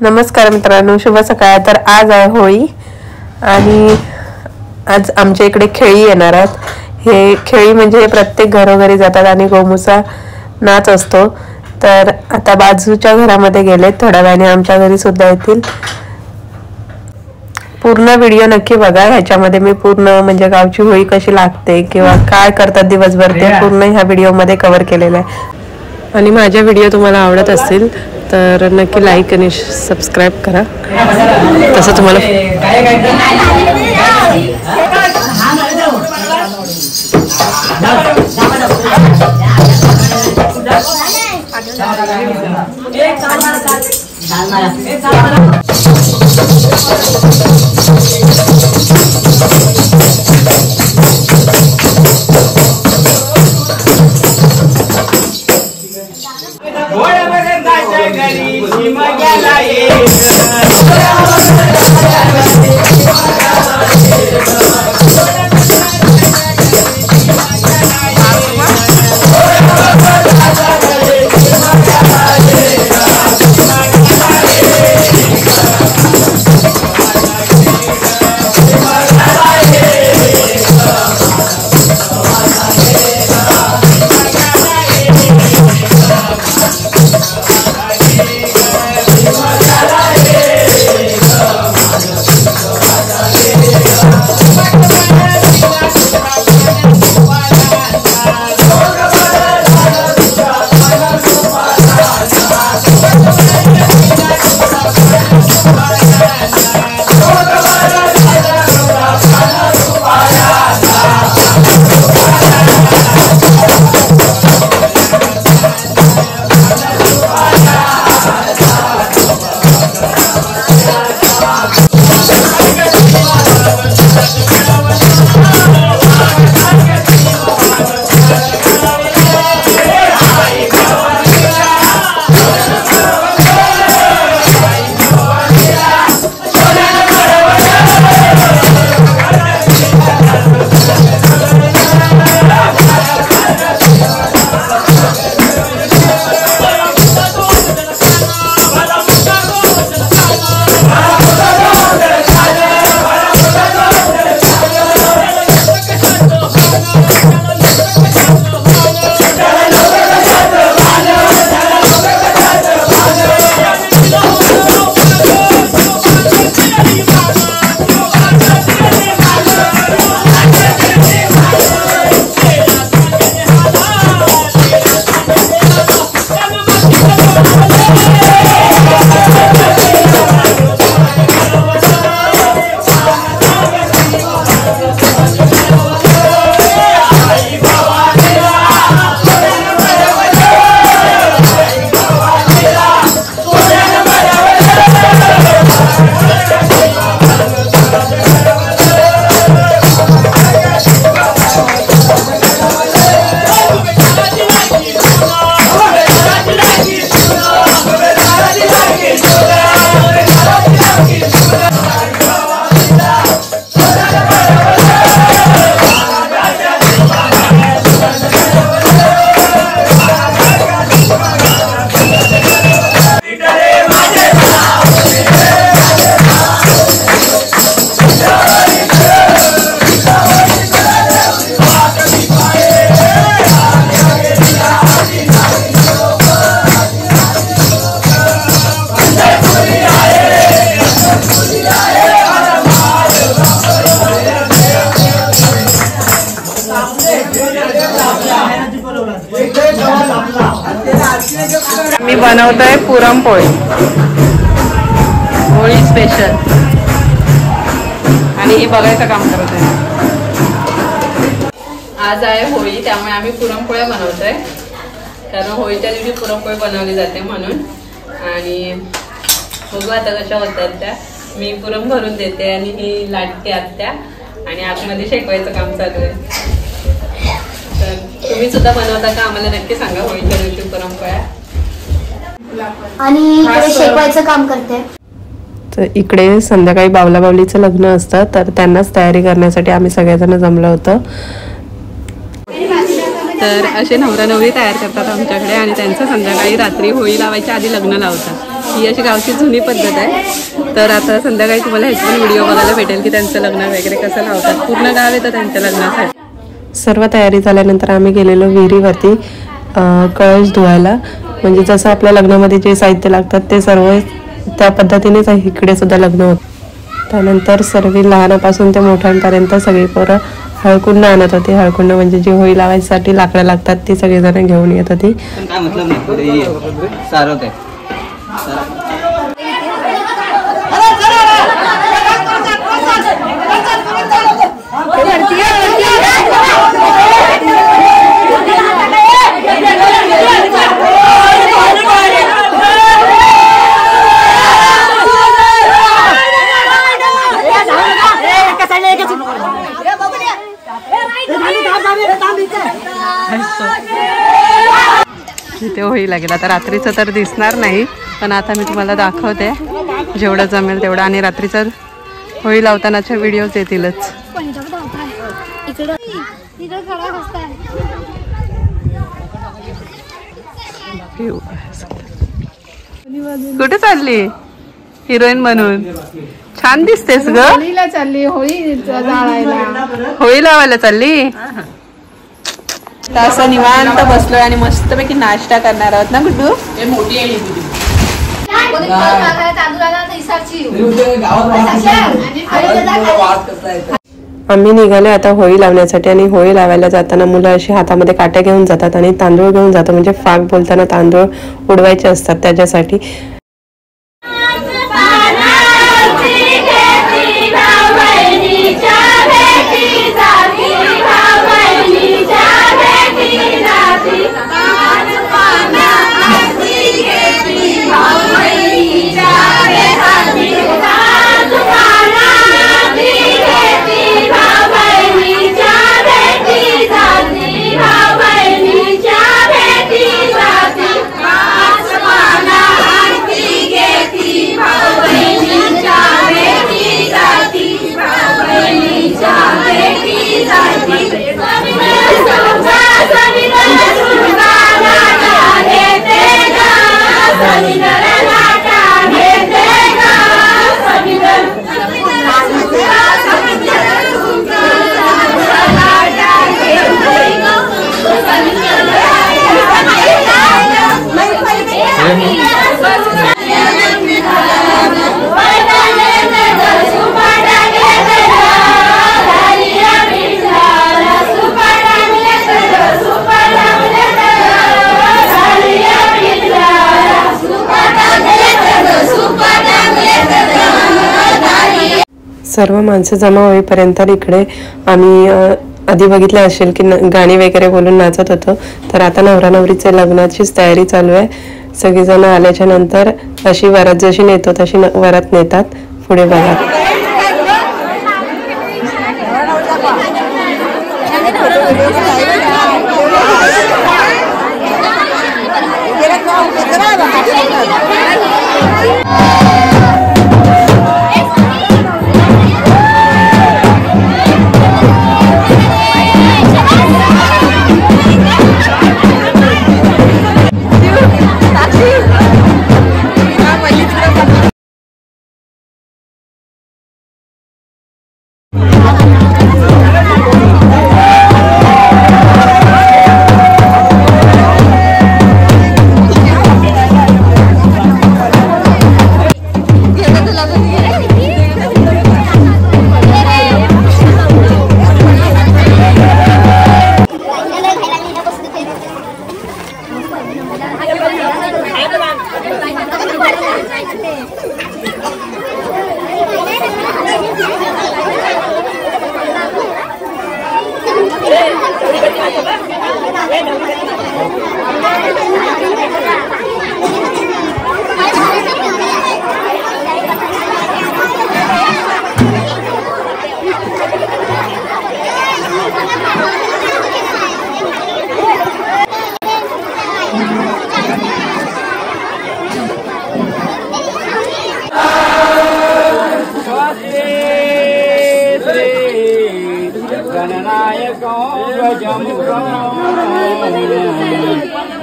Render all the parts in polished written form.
नमस्कार मित्रांनो, शुभ सकाळ। तर आज आहे होळी आणि आज आमच्या इकडे खेळी येणार आहेत। हे खेळी म्हणजे प्रत्येक घरोघरी जातात आणि गोमुसा नाच असतो। तर आता बाजूच्या घरामध्ये गेले, थोड्या वेळाने आमच्या घरी सुद्धा येतील। पूर्ण व्हिडिओ नक्की बघा, ह्याच्यामध्ये मी पूर्ण म्हणजे गावची होळी कशी लागते किंवा काय करतात दिवसभर ते पूर्ण ह्या व्हिडिओमध्ये कव्हर केलेलं आहे। आणि माझे व्हिडिओ तुम्हाला आवडत असतील तर नक्की लाईक आणि सबस्क्राइब करा। तसं तुम्हाला मी बनवतोय पुरणपोळी, होळी स्पेशल, आणि हे बघायचं काम करत आहे। आज आहे होळी, त्यामुळे आम्ही पुरणपोळ्या बनवतोय, कारण होळीच्या दिवशी पुरणपोळी बनवली जाते म्हणून। आणि बघू आता कशा होतात त्या। मी पुरण भरून देते आणि ही लाटते आत्या, आणि आतमध्ये शेकवायचं काम चालू आहे। तर तुम्ही सुद्धा बनवता का, आम्हाला नक्की सांगा होळीच्या दिवशी पुरणपोळ्या। आणि शेकवायचं काम करते। तर इकडे संध्याकाळी बावला बावलीचं लग्न असतं, तर त्यांनाच तयारी करण्यासाठी आम्ही सगळेजण जमलो होतो। तर असे नवरा नवरी तयार करतात आमच्याकडे, आणि त्यांचं संध्याकाळी रात्री होळी लावायच्या आधी लग्न लावतात। ही अशी गावची जुनी पद्धत आहे. तर आता संध्याकाळी तुम्हाला ह्याची पण व्हिडिओ बघायला भेटेल की त्यांचं लग्न वगैरे कसं लावतात. पूर्ण गाव येतं त्यांच्या लग्नासाठी. सर्व तयारी झाल्यानंतर आम्ही गेलेलो विहिरीवरती कळश धुवायला. म्हणजे जसं आपल्या लग्नामध्ये जे साहित्य लागतात ते सर्व त्या पद्धतीनेच इकडे सुद्धा लग्न होतं. त्यानंतर सर्व लहानापासून ते मोठ्यांपर्यंत सगळी पोरं हळकुंड आणत होती. हळकुंड म्हणजे जी होळी लावायसाठी लाकडं लागतात ती सगळेजण घेऊन येत होती. इथे होळी लागेल. आता रात्रीचं तर दिसणार नाही, पण आता मी तुम्हाला दाखवते जेवढं जमेल तेवढं. आणि रात्रीचं होळी लावतानाच्या व्हिडिओज येतीलच. कुठे चालली हिरोईन म्हणून? छान दिसतेस ग. होळीला चालली, होळी जाळायला, होळी लावायला चालली. असं निवांत बसलोय आणि मस्तपैकी नाश्ता करणार आहोत ना गुड्डू. आम्ही निघाले आता होळी लावण्यासाठी. आणि होळी लावायला जाताना मुलं अशी हातामध्ये काट्या घेऊन जातात आणि तांदूळ घेऊन जातात. म्हणजे फाग बोलताना तांदूळ उडवायचे असतात त्याच्यासाठी. सर्व माणसं जमा होईपर्यंत इकडे आम्ही आधी बघितलं असेल की गाणी वगैरे बोलून नाचत होतो. तर आता नवरा नवरीच्या लग्नाचीच तयारी चालू आहे. सगळेजण आल्याच्या नंतर अशी वरात जशी नेतो तशी वरात नेतात. पुढे बघा.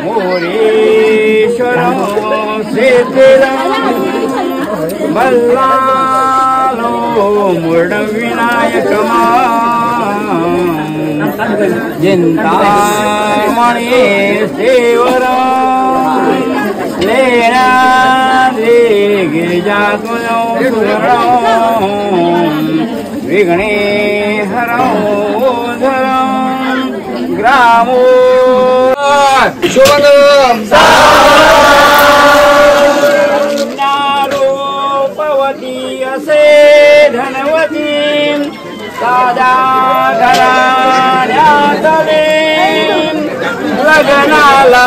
मोरेश्वर से तेरा बल्लालो मुरड विनायक चिंतामणी सेवर लेना दे गिरिजा तुझो विघ्ने हरो ग्रामो शुभम नारोपवती असे धनवती साधा घराण्यातले लग्नाला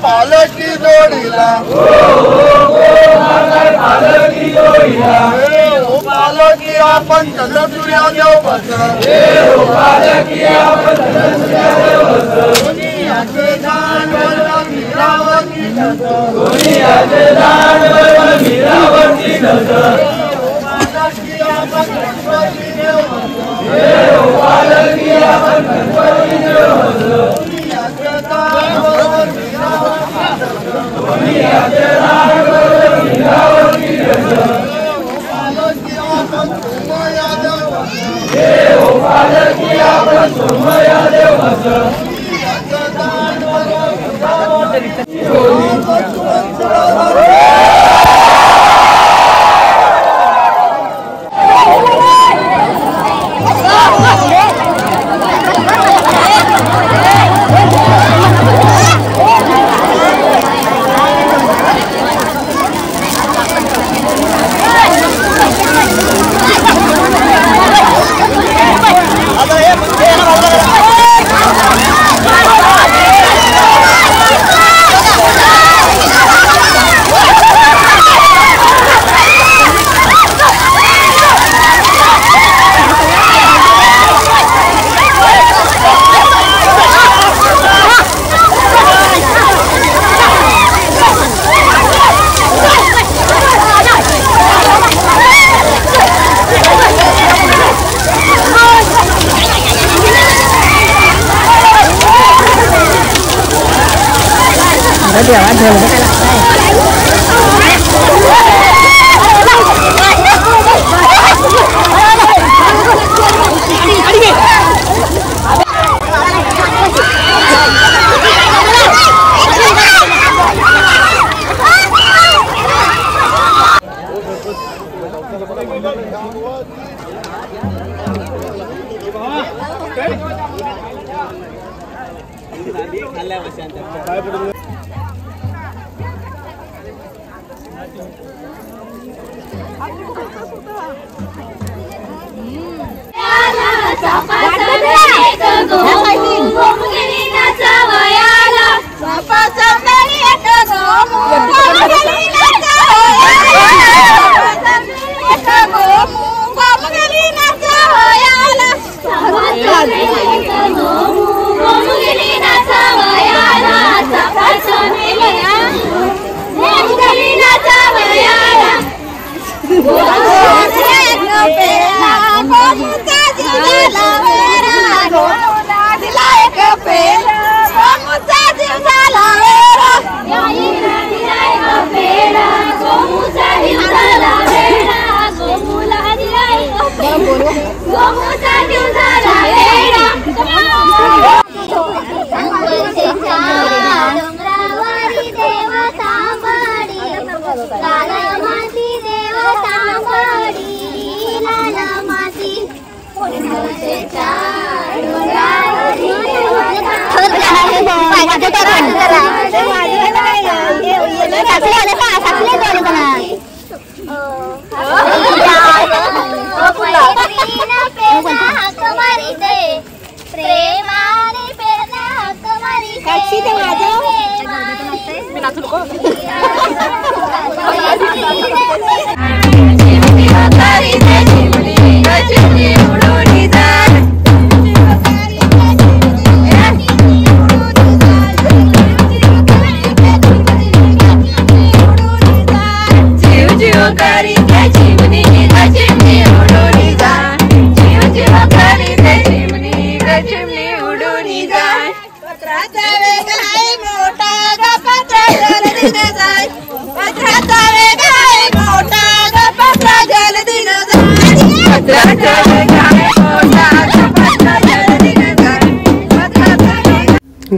पालकी जोडीला पालकी आपण चंद्रसूर्या देव बस Bapak पेला गोमुचा जीव झाला वेडा गोमुला दिला एक पेला गोमुचा जीव झाला वेडा गाईला दिला एक पेला गोमुचा जीव झाला वेडा गोमुला दिला एक पेला गोमुचा जीव झाला वेडा डोंगरावरी देव तांबडी लाल माती देव तांबडी लाल माती डोंगरावरी देव प्रेमाने पेरला हक्क मारी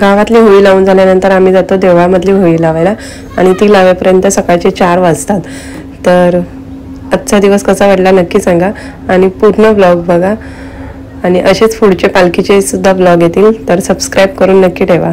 गावातली होळी लावून झाल्यानंतर आम्ही जातो देवळामधली होळी लावायला आणि ती लावेपर्यंत सकाळचे 4 वाजतात. तर आजचा दिवस कसा वाटला नक्की सांगा आणि पूर्ण ब्लॉग बघा आणि असेच पुढचे पालखीचे सुद्धा ब्लॉग येतील तर सबस्क्राईब करून नक्की ठेवा.